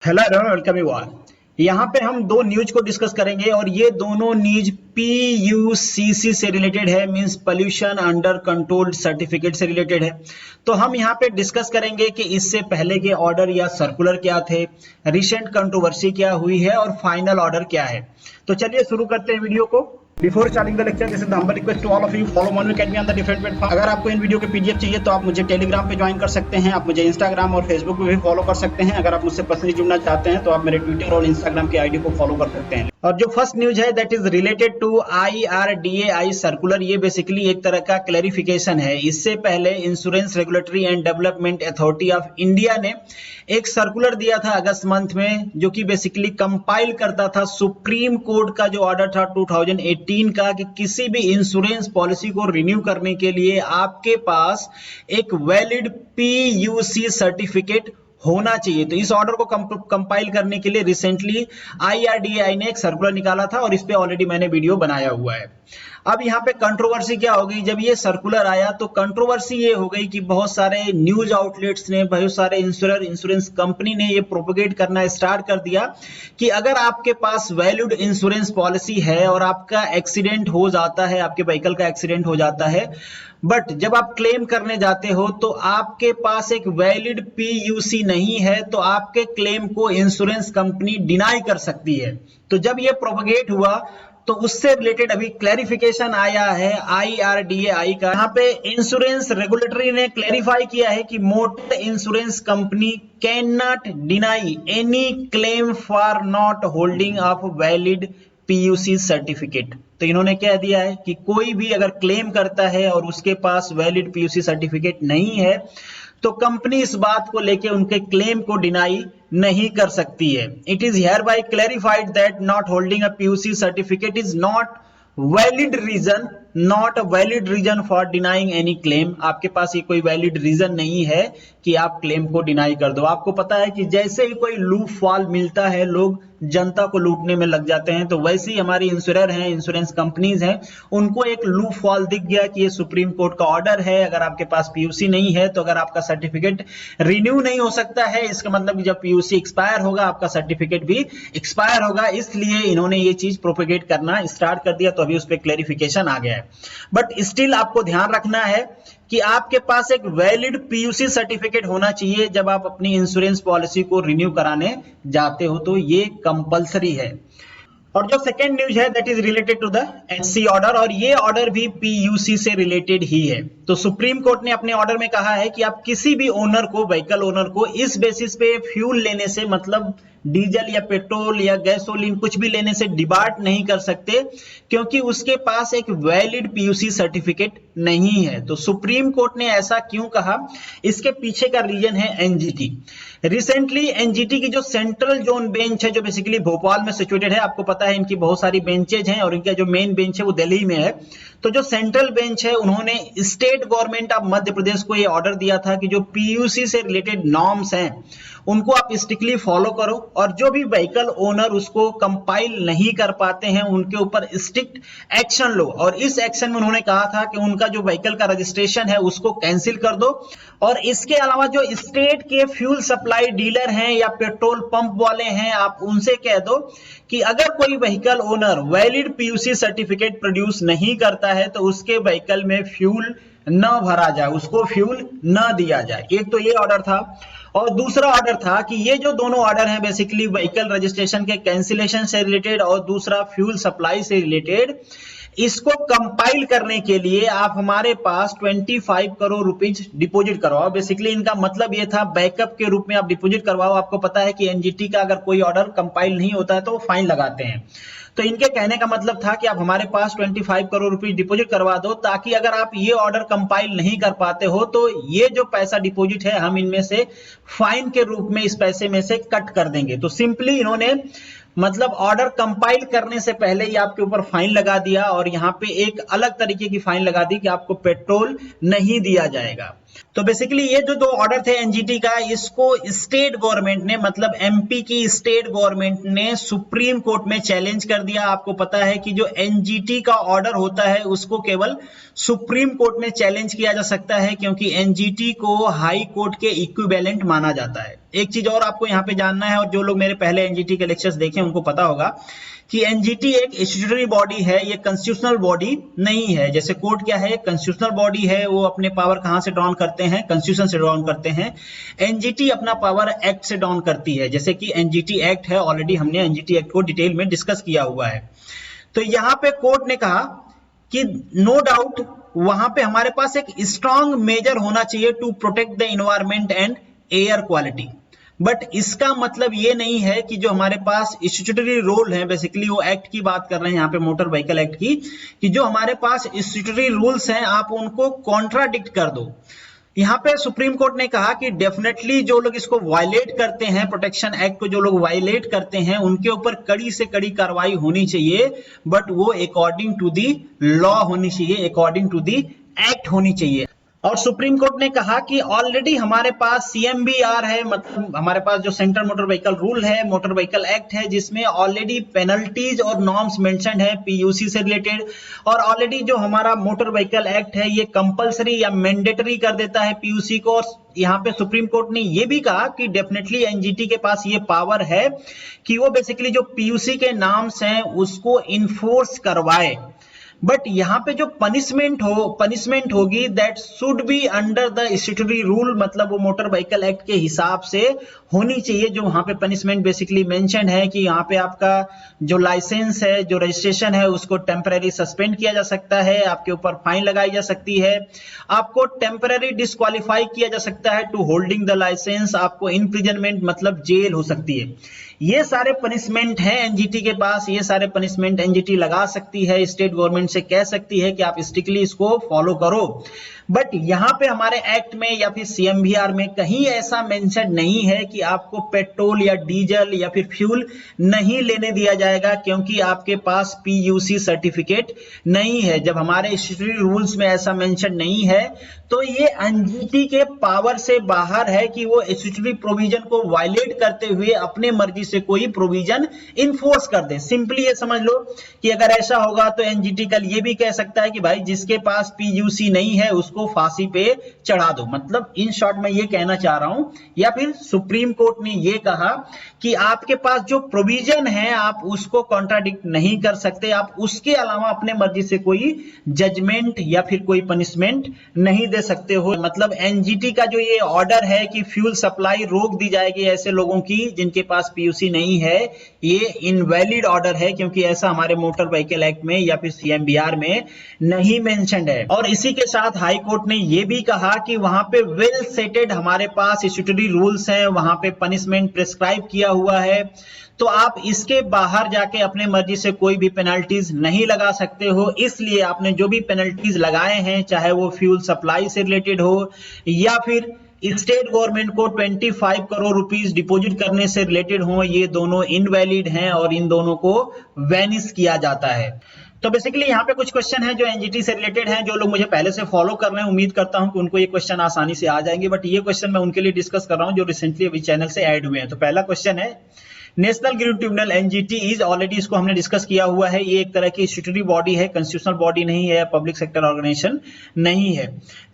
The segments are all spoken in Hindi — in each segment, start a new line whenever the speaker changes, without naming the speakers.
Hello everyone, welcome you all. यहाँ पे हम दो न्यूज को डिस्कस करेंगे और ये दोनों न्यूज पीयूसीसी से रिलेटेड है, means pollution under control certificate से रिलेटेड है। तो हम यहाँ पे डिस्कस करेंगे कि इससे पहले के ऑर्डर या सर्कुलर क्या थे, रिसेंट कंट्रोवर्सी क्या हुई है और फाइनल ऑर्डर क्या है। तो चलिए शुरू करते हैं वीडियो को। Before starting the lecture, this is the humble request to all of you, follow Monu Academy on the different platform. अगर आपको इन वीडियो के पीडीएफ चाहिए तो आप मुझे टेलीग्राम पे ज्वाइन कर सकते हैं, आप मुझे इंस्टाग्राम और फेसबुक पे भी फॉलो कर सकते हैं। अगर आप मुझसे पर्सनली जुड़ना चाहते हैं तो आप मेरे ट्विटर और इंस्टाग्राम की आईडी को फॉलो कर सकते हैं। और जो फर्स्ट न्यूज है that is related to IRDAI circular. ये बेसिकली एक तरह का क्लैरिफिकेशन है। इससे पहले Insurance Regulatory and Development Authority of India ने एक सर्कुलर दिया था अगस्त मंथ में, जो कि बेसिकली कंपाइल करता था सुप्रीम कोर्ट का जो ऑर्डर था 2018 का, कि किसी भी इंश्योरेंस पॉलिसी को रिन्यू करने के लिए आपके पास एक वैलिड PUC सर्टिफिकेट होना चाहिए। तो इस ऑर्डर को कंपाइल करने के लिए रिसेंटली IRDAI ने एक सर्कुलर निकाला था और इस पे ऑलरेडी मैंने वीडियो बनाया हुआ है। अब यहाँ पे कंट्रोवर्सी क्या हो गई, जब ये सर्कुलर आया तो कंट्रोवर्सी ये हो गई कि बहुत सारे न्यूज आउटलेट्स ने, बहुत सारे इंश्योरेंस कंपनी ने ये प्रोपेगेट करना स्टार्ट कर दिया कि अगर आपके पास वैलिड इंश्योरेंस पॉलिसी है और आपका एक्सीडेंट हो जाता है, आपके व्हीकल का एक्सीडेंट हो जाता है, बट जब आप क्लेम करने जाते हो तो आपके पास एक वैलिड PUC नहीं है, तो आपके क्लेम को इंश्योरेंस कंपनी डिनाई कर सकती है। तो जब ये प्रोपेगेट हुआ तो उससे रिलेटेड अभी क्लैरिफिकेशन आया है IRDAI का। यहाँ पे इंश्योरेंस रेगुलेटरी ने क्लैरिफाई किया है कि motor insurance company can not deny any claim for not holding of valid PUC certificate. तो इन्होंने कह दिया है कि कोई भी अगर क्लेम करता है और उसके पास वैलिड PUC सर्टिफिकेट नहीं है तो कंपनी इस बात को लेके उनके क्लेम को डिनाई नहीं कर सकती है। It is hereby clarified that not holding a PUC certificate is not a valid reason for denying any claim. आपके पास ये कोई वैलिड रीजन नहीं है कि आप क्लेम को डिनाई कर दो। आपको पता है कि जैसे ही कोई लूप फॉल मिलता है लोग जनता को लूटने में लग जाते हैं, तो वैसे ही हमारी इंश्योरर हैं, इंश्योरेंस कंपनीज हैं, उनको एक लूप फॉल दिख गया कि ये सुप्रीम कोर्ट का ऑर्डर है, अगर आपके पास PUC नहीं है तो अगर आपका सर्टिफिकेट रिन्यू नहीं हो सकता है, इसका मतलब कि जब PUC एक्सपायर होगा आपका सर्टिफिकेट भी एक्सपायर होगा। इसलिए इन्होंने ये चीज प्रोपेगेट करना स्टार्ट कर दिया, तो अभी उस पर क्लैरिफिकेशन आ गया है। बट स्टिल आपको ध्यान रखना है कि आपके पास एक वैलिड PUC सर्टिफिकेट होना चाहिए जब आप अपनी इंश्योरेंस पॉलिसी को रिन्यू कराने जाते हो, तो ये कंपलसरी है। और जो सेकेंड न्यूज है that is related to the HC order, और ये ऑर्डर भी PUC से रिलेटेड ही है। तो सुप्रीम कोर्ट ने अपने ऑर्डर में कहा है कि आप किसी भी ओनर को, व्हीकल ओनर को, इस बेसिस पे फ्यूल लेने से, मतलब डीजल या पेट्रोल या गैसोलीन कुछ भी लेने से डिबार्ट नहीं कर सकते, क्योंकि उसके पास एक वैलिड PUC सर्टिफिकेट नहीं है। तो सुप्रीम कोर्ट ने ऐसा क्यों कहा, इसके पीछे का रीजन है NGT। रिसेंटली NGT की जो सेंट्रल जोन बेंच है, जो बेसिकली भोपाल में सिचुएटेड है, आपको पता है इनकी बहुत सारी बेंचेज हैं और इनका जो मेन बेंच है वो दिल्ली में है। तो जो सेंट्रल बेंच है उन्होंने state government of Madhya Pradesh को ये ऑर्डर दिया था कि जो PUC से रिलेटेड नॉर्म्स हैं उनको आप स्ट्रिक्टली फॉलो करो, और जो भी व्हीकल ओनर उसको कंपाइल नहीं कर पाते हैं उनके ऊपर स्ट्रिक्ट एक्शन लो। और इस एक्शन में उन्होंने कहा था कि उनका जो व्हीकल का रजिस्ट्रेशन है उसको कैंसिल कर दो। और इसके अलावा जो स्टेट के फ्यूल सप्लाई डीलर हैं या पेट्रोल पंप वाले हैं, आप उनसे कह दो कि अगर कोई vehicle owner valid PUC certificate produce नहीं करता है तो उसके व्हीकल में फ्यूल न भरा जाए, उसको फ्यूल न दिया जाए। एक तो ये ऑर्डर था, और दूसरा ऑर्डर था कि ये जो दोनों ऑर्डर हैं बेसिकली व्हीकल रजिस्ट्रेशन के कैंसिलेशन से रिलेटेड और दूसरा फ्यूल सप्लाई से रिलेटेड, इसको कंपाइल करने के लिए आप हमारे पास 25 करोड़ रुपीज डिपॉजिट करवाओ। बेसिकली इनका मतलब ये था बैकअप के रूप में आप डिपॉजिट करवाओ। आपको पता है कि NGT का अगर कोई ऑर्डर कंपाइल नहीं होता है तो वो फाइन लगाते हैं। तो इनके कहने का मतलब था कि आप हमारे पास 25 करोड़ रुपीज डिपॉजिट करवा दो, ताकि अगर आप ये ऑर्डर कंपाइल नहीं कर पाते हो तो ये जो पैसा डिपॉजिट है हम इनमें से फाइन के रूप में इस पैसे में से कट कर देंगे। तो सिंपली इन्होंने मतलब ऑर्डर कंपाइल करने से पहले ही आपके ऊपर फाइन लगा दिया, और यहाँ पे एक अलग तरीके की फाइन लगा दी कि आपको पेट्रोल नहीं दिया जाएगा। तो बेसिकली ये जो दो ऑर्डर थे एनजीटी का, इसको स्टेट गवर्नमेंट ने, मतलब एमपी की स्टेट गवर्नमेंट ने सुप्रीम कोर्ट में चैलेंज कर दिया। आपको पता है कि जो एनजीटी का ऑर्डर होता है उसको केवल सुप्रीम कोर्ट में चैलेंज किया जा सकता है, क्योंकि एनजीटी को हाई कोर्ट के इक्विवेलेंट माना जाता है। एक चीज और आपको यहाँ पे जानना है, और जो लोग मेरे पहले एनजीटी के लेक्चर्स देखे उनको पता होगा कि एनजीटी एक स्टैट्यूटरी बॉडी है, ये कॉन्स्टिट्यूशनल बॉडी नहीं है। जैसे कोर्ट क्या है, कॉन्स्टिट्यूशनल बॉडी है, वो अपने पावर कहां से ड्रॉन करते हैं, कॉन्स्टिट्यूशन से ड्रॉन करते हैं। एनजीटी अपना पावर एक्ट से ड्रॉन करती है, जैसे कि एनजीटी एक्ट है, ऑलरेडी हमने एनजीटी एक्ट को डिटेल में डिस्कस किया हुआ है। तो यहां पे कोर्ट ने कहा कि नो डाउट वहां पे हमारे पास एक स्ट्रांग मेजर होना चाहिए to protect the environment and air quality, but इसका मतलब ये नहीं है कि जो हमारे पास स्टैट्यूटरी रूल है, बेसिकली वो एक्ट की बात कर रहे हैं यहाँ पे, मोटर व्हीकल एक्ट की, कि जो हमारे पास स्टैट्यूटरी रूल्स हैं आप उनको कॉन्ट्राडिक्ट कर दो। यहाँ पे सुप्रीम कोर्ट ने कहा कि डेफिनेटली जो लोग इसको वायलेट करते हैं, प्रोटेक्शन एक्ट को जो लोग वायलेट करते हैं उनके ऊपर कड़ी से कड़ी कार्रवाई होनी चाहिए, बट वो अकॉर्डिंग टू दी लॉ होनी चाहिए, अकॉर्डिंग टू दी एक्ट होनी चाहिए। और सुप्रीम कोर्ट ने कहा कि ऑलरेडी हमारे पास सीएमबीआर है, मतलब हमारे पास जो सेंट्रल मोटर व्हीकल रूल है, मोटर व्हीकल एक्ट है, जिसमें ऑलरेडी पेनल्टीज और नॉर्म्स मेंशन्ड है पीयूसी से रिलेटेड। और ऑलरेडी जो हमारा मोटर व्हीकल एक्ट है ये कंपलसरी या मैंडेटरी कर देता है पीयूसी को। और यहाँ पे सुप्रीम कोर्ट ने ये भी कहा कि डेफिनेटली एनजीटी के पास ये पावर है कि वो बेसिकली जो पीयूसी के नाम्स हैं उसको इन्फोर्स करवाए, बट यहां पे जो पनिशमेंट होगी that should be under the statutory rule, मतलब वो मोटर व्हीकल एक्ट के हिसाब से होनी चाहिए। जो वहां पे पनिशमेंट बेसिकली मेंशन है कि यहाँ पे आपका जो लाइसेंस है, जो रजिस्ट्रेशन है, उसको टेम्पररी सस्पेंड किया जा सकता है, आपके ऊपर फाइन लगाई जा सकती है, आपको टेम्पररी डिस्क्वालीफाई किया जा सकता है टू होल्डिंग द लाइसेंस, आपको इम्प्रिजनमेंट मतलब जेल हो सकती है। ये सारे पनिशमेंट हैं एनजीटी के पास, ये सारे पनिशमेंट एनजीटी लगा सकती है, स्टेट गवर्नमेंट से कह सकती है कि आप स्ट्रिक्टली इसको फॉलो करो। बट यहां पे हमारे एक्ट में या फिर सीएमवीआर में कहीं ऐसा मेंशन नहीं है कि आपको पेट्रोल या डीजल या फिर फ्यूल नहीं लेने दिया जाएगा, क्योंकि आपके पास पीयूसी सर्टिफिकेट नहीं है। जब हमारे स्टैट्यूटरी रूल्स में ऐसा मेंशन नहीं है तो ये एनजीटी के पावर से बाहर है कि वो स्टैट्यूटरी प्रोविजन को वायलेट करते हुए अपने मर्जी से कोई प्रोविजन इन्फोर्स कर दे। सिंपली ये समझ लो कि अगर ऐसा होगा तो एनजीटी कल ये भी कह सकता है कि भाई जिसके पास पीयूसी नहीं है उसको फांसी पे चढ़ा दो। मतलब इन शॉर्ट में ये कहना चाह रहा हूं, या फिर सुप्रीम कोर्ट ने ये कहा कि आपके पास जो प्रोविजन है आप उसको कॉन्ट्राडिक्ट नहीं कर सकते, आप उसके अलावा अपने मर्जी से कोई जजमेंट या फिर कोई पनिशमेंट नहीं दे सकते हो। मतलब एनजीटी का जो ये ऑर्डर है कि फ्यूल सप्लाई रोक दी जाएगी ऐसे लोगों की जिनके पास पीयूसी नहीं है, ये इनवैलिड ऑर्डर है, क्योंकि ऐसा हमारे मोटर व्हीकल एक्ट में या फिर सीएमबीआर में नहीं मेंशन्ड है। और इसी के साथ हाई कोर्ट ने ये भी कहा कि वहां पे वेल सेटेड हमारे पास स्टैट्यूटरी रूल्स हैं, वहां पे पनिशमेंट प्रिस्क्राइब किया हुआ है, तो आप इसके बाहर जाके अपने मर्जी से कोई भी पेनल्टीज नहीं लगा सकते हो। इसलिए आपने जो भी पेनल्टीज लगाए हैं, चाहे वो फ्यूल सप्लाई से रिलेटेड हो या फिर स्टेट गवर्नमेंट को 25 करोड़ रुपीस डिपॉजिट करने से रिलेटेड हो, ये दोनों इनवैलिड हैं और इन दोनों को वैनिश किया जाता है। तो बेसिकली यहाँ पे कुछ क्वेश्चन है जो एनजीटी से रिलेटेड हैं, जो लोग मुझे पहले से फॉलो कर रहे हैं उम्मीद करता हूं कि उनको ये क्वेश्चन आसानी से आ जाएंगे, बट ये क्वेश्चन मैं उनके लिए डिस्कस कर रहा हूं जो रिसेंटली अभी चैनल से ऐड हुए हैं। तो पहला क्वेश्चन है, national Green tribunal NGT is, already इसको हमने डिस्कस किया हुआ है, ये एक तरह की स्टैट्यूटरी बॉडी है, कॉन्स्टिट्यूशनल बॉडी नहीं है, पब्लिक सेक्टर ऑर्गेनाइजेशन नहीं है।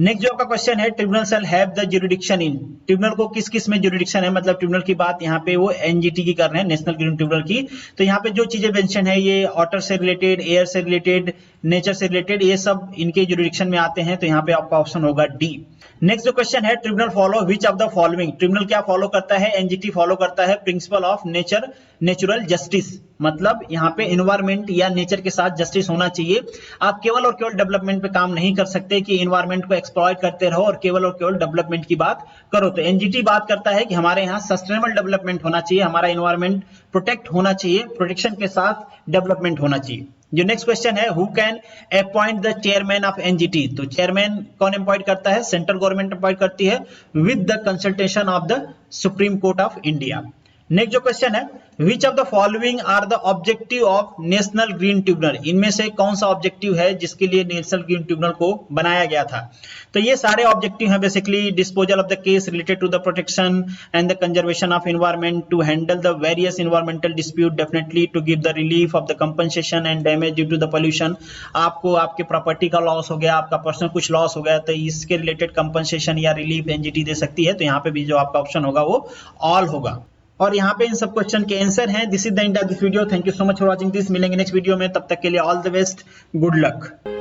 नेक्स्ट जो आपका क्वेश्चन है, tribunal shall have the jurisdiction in, tribunal को किस किस में ज्यूरिडिक्शन है, मतलब ट्रिब्यूनल की बात यहाँ पे वो एनजीटी की कर रहे हैं, नेशनल ग्रीन ट्रिब्यूनल की। तो यहाँ पे जो चीजें मेंशन है ये वाटर से रिलेटेड, एयर से रिलेटेड, नेचर से रिलेटेड, ये सब इनके ज्यूरिडिक्शन में आते हैं, तो यहाँ पे आपका ऑप्शन होगा डी। नेक्स्ट जो क्वेश्चन है, tribunal follow which of the following, tribunal क्या फॉलो करता है, एनजीटी फॉलो करता है प्रिंसिपल ऑफ नेचुरल जस्टिस, मतलब यहाँ पे एनवायरमेंट या नेचर के साथ जस्टिस होना चाहिए। आप केवल और केवल डेवलपमेंट पे काम नहीं कर सकते कि एनवायरमेंट को एक्सप्लॉइट करते रहो और केवल डेवलपमेंट की बात करो। तो एनजीटी बात करता है कि हमारे यहाँ सस्टेनेबल डेवलपमेंट होना चाहिए, हमारा एनवायरमेंट प्रोटेक्ट होना चाहिए, प्रोटेक्शन के साथ डेवलपमेंट होना चाहिए। जो नेक्स्ट क्वेश्चन है, who can appoint the chairman of NGT, तो चेयरमैन कौन अपॉइंट करता है, सेंट्रल गवर्नमेंट अपॉइंट करती है with the consultation of the Supreme Court of India. Next जो क्वेश्चन है, which of the following are the objective of National Green Tribunal, इनमें से कौन सा ऑब्जेक्टिव है जिसके लिए नेशनल ग्रीन ट्रिब्यूनल को बनाया गया था। तो ये सारे ऑब्जेक्टिव हैं basically, disposal of the case related to the protection and the conservation of environment, to handle the various environmental dispute, definitely to give the relief of the compensation and damage due to the pollution. आपको आपके प्रॉपर्टी का लॉस हो गया, आपका पर्सनल कुछ लॉस हो गया, तो इसके रिलेटेड कंपनसेशन या रिलीफ एनजीटी दे सकती है। तो यहाँ पे भी जो आपका ऑप्शन होगा वो ऑल होगा। और यहाँ पे इन सब क्वेश्चन के आंसर हैं। This is the end of this video. Thank you so much for watching this. मिलेंगे नेक्स्ट वीडियो में, तब तक के लिए all the best, good luck.